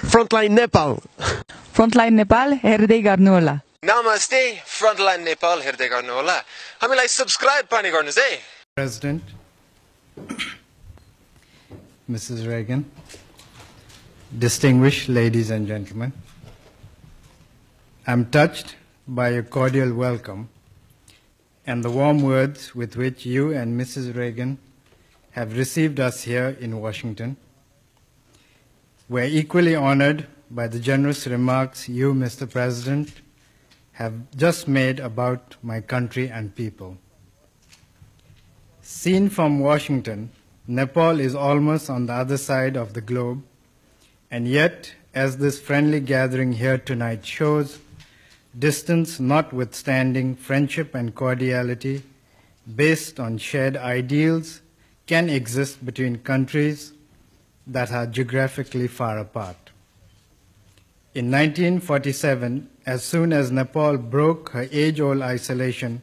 Frontline Nepal. Frontline Nepal हेर्दै गर्नुहोला. Namaste, Frontline Nepal हेर्दै गर्नुहोला. हामीलाई subscribe पनि गर्नुस् है. President, Mrs. Reagan, distinguished ladies and gentlemen, I'm touched by your cordial welcome and the warm words with which you and Mrs. Reagan have received us here in Washington. We're equally honored by the generous remarks you, Mr. President, have just made about my country and people. Seen from Washington, Nepal is almost on the other side of the globe, and yet, as this friendly gathering here tonight shows, distance notwithstanding, friendship and cordiality based on shared ideals can exist between countries that are geographically far apart. In 1947, as soon as Nepal broke her age-old isolation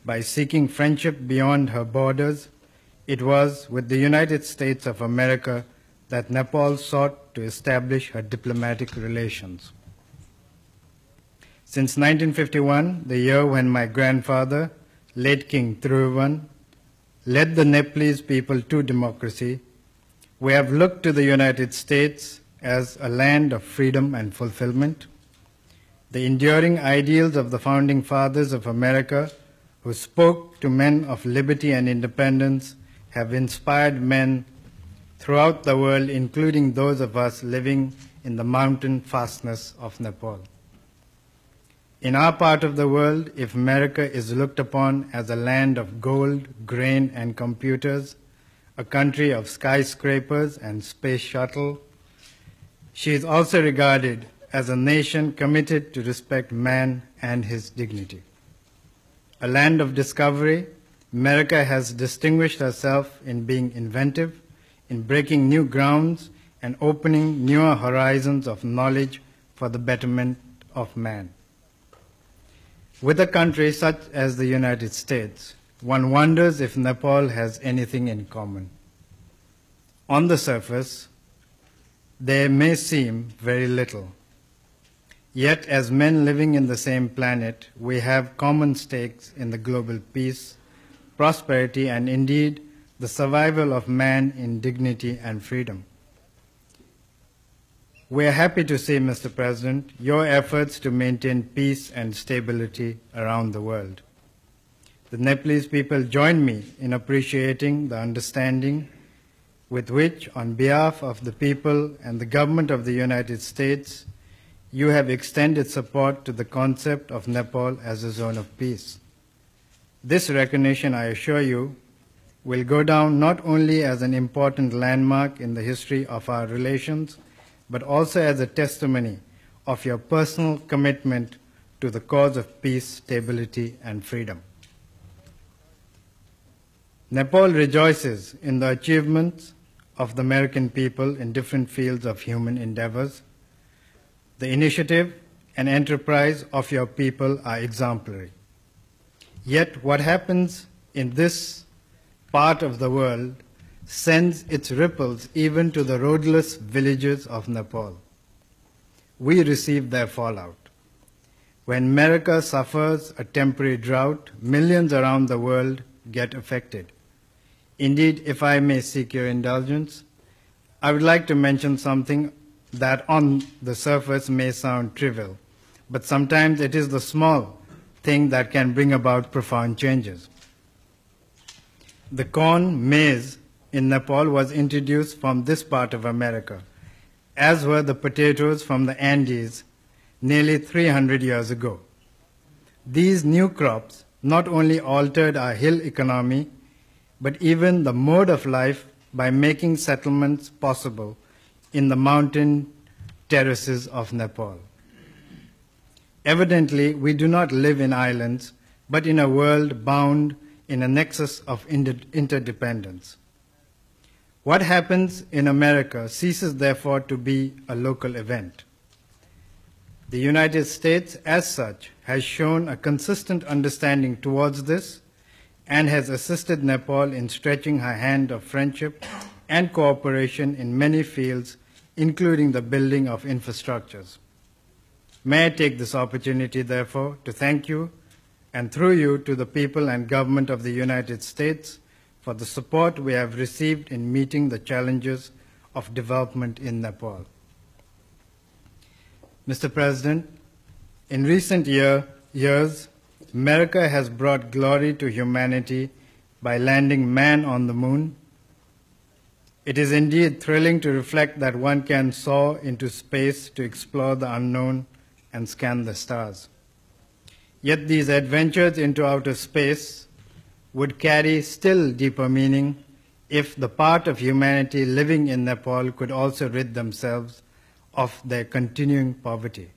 by seeking friendship beyond her borders, it was with the United States of America that Nepal sought to establish her diplomatic relations. Since 1951, the year when my grandfather, late King Thiruvan, led the Nepalese people to democracy, we have looked to the United States as a land of freedom and fulfillment. The enduring ideals of the founding fathers of America, who spoke to men of liberty and independence, have inspired men throughout the world, including those of us living in the mountain fastness of Nepal. In our part of the world, if America is looked upon as a land of gold, grain, and computers, a country of skyscrapers and space shuttle, she is also regarded as a nation committed to respect man and his dignity. A land of discovery, America has distinguished herself in being inventive, in breaking new grounds, and opening newer horizons of knowledge for the betterment of man. With a country such as the United States, one wonders if Nepal has anything in common. On the surface, there may seem very little. Yet, as men living in the same planet, we have common stakes in the global peace, prosperity, and indeed the survival of man in dignity and freedom. We are happy to see, Mr. President, your efforts to maintain peace and stability around the world. The Nepalese people join me in appreciating the understanding with which, on behalf of the people and the government of the United States, you have extended support to the concept of Nepal as a zone of peace. This recognition, I assure you, will go down not only as an important landmark in the history of our relations, but also as a testimony of your personal commitment to the cause of peace, stability, and freedom. Nepal rejoices in the achievements of the American people in different fields of human endeavors. The initiative and enterprise of your people are exemplary. Yet what happens in this part of the world sends its ripples even to the roadless villages of Nepal. We receive their fallout. When America suffers a temporary drought, millions around the world get affected. Indeed, if I may seek your indulgence, I would like to mention something that on the surface may sound trivial, but sometimes it is the small thing that can bring about profound changes. The corn, maize, in Nepal was introduced from this part of America, as were the potatoes from the Andes nearly 300 years ago. These new crops not only altered our hill economy, but even the mode of life by making settlements possible in the mountain terraces of Nepal. Evidently, we do not live in islands, but in a world bound in a nexus of interdependence. What happens in America ceases therefore to be a local event. The United States, as such, has shown a consistent understanding towards this and has assisted Nepal in stretching her hand of friendship and cooperation in many fields, including the building of infrastructures. May I take this opportunity, therefore, to thank you, and through you to the people and government of the United States for the support we have received in meeting the challenges of development in Nepal. Mr. President, in recent years, America has brought glory to humanity by landing man on the moon. It is indeed thrilling to reflect that one can soar into space to explore the unknown and scan the stars. Yet these adventures into outer space would carry still deeper meaning if the part of humanity living in Nepal could also rid themselves of their continuing poverty.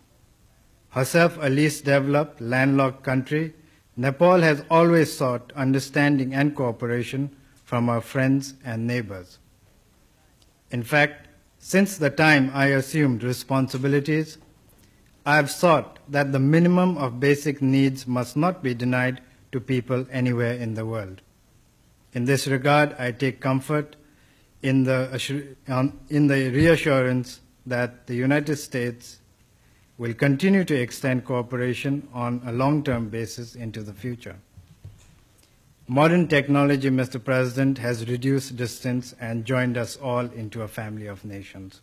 Herself a least developed, landlocked country, Nepal has always sought understanding and cooperation from our friends and neighbors. In fact, since the time I assumed responsibilities, I have sought that the minimum of basic needs must not be denied to people anywhere in the world. In this regard, I take comfort in the reassurance that the United States will continue to extend cooperation on a long-term basis into the future. Modern technology, Mr. President, has reduced distance and joined us all into a family of nations.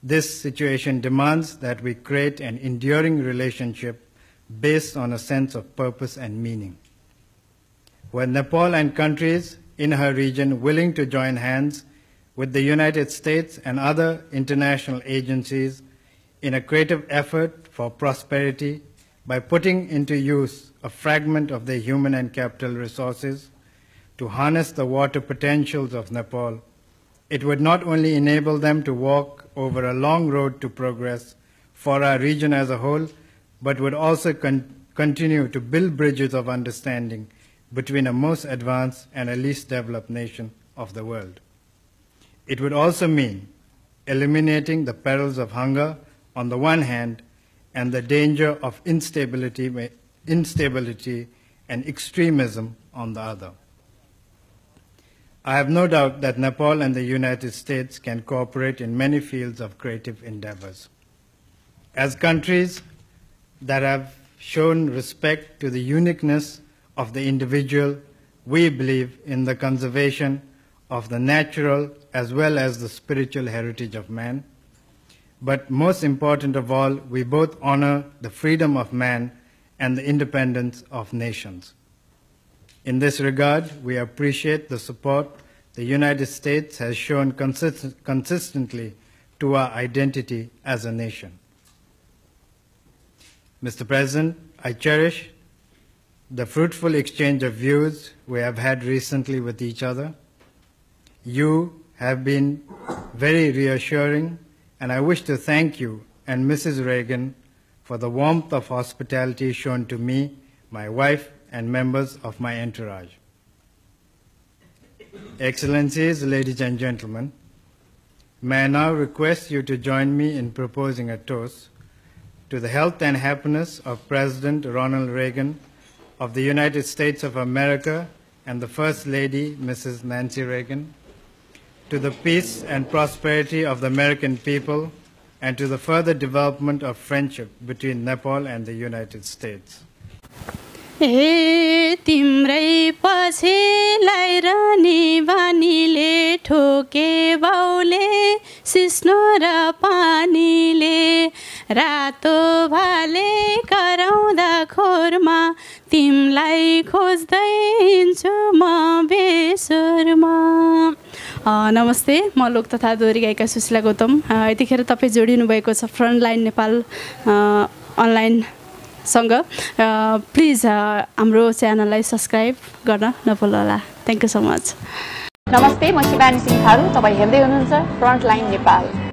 This situation demands that we create an enduring relationship based on a sense of purpose and meaning. Were Nepal and countries in her region willing to join hands with the United States and other international agencies in a creative effort for prosperity by putting into use a fragment of their human and capital resources to harness the water potentials of Nepal, it would not only enable them to walk over a long road to progress for our region as a whole, but would also continue to build bridges of understanding between a most advanced and a least developed nation of the world. It would also mean eliminating the perils of hunger on the one hand and the danger of instability and extremism on the other. I have no doubt that Nepal and the United States can cooperate in many fields of creative endeavors. As countries that have shown respect to the uniqueness of the individual, we believe in the conservation of the natural as well as the spiritual heritage of man. But most important of all, we both honor the freedom of man and the independence of nations. In this regard, we appreciate the support the United States has shown consistently to our identity as a nation. Mr. President, I cherish the fruitful exchange of views we have had recently with each other. You have been very reassuring, and I wish to thank you and Mrs. Reagan for the warmth of hospitality shown to me, my wife, and members of my entourage. Excellencies, ladies and gentlemen, may I now request you to join me in proposing a toast to the health and happiness of President Ronald Reagan of the United States of America and the First Lady, Mrs. Nancy Reagan, to the peace and prosperity of the American people, and to the further development of friendship between Nepal and the United States. हे तिम्रै पछिलाई रानी बानीले ठोके बाउले सिस्नो र पानीले रातो भाले कराउँदा खोरमा तिमलाई खोज्दै हिँड्छु म बेसुरमा। नमस्ते, म लोक तथा दोहोरी गायिका सुशीला गौतम। यतिखेर तपाईँ जोडिनु भएको छ फ्रन्टलाइन नेपाल अनलाइनसँग। प्लिज हाम्रो च्यानललाई सब्सक्राइब गर्न नभुल्नुहोला। Thank you so much. नमस्ते, म शिवानी सिंह थारू। तपाईँ हेर्दै हुनुहुन्छ फ्रन्टलाइन नेपाल।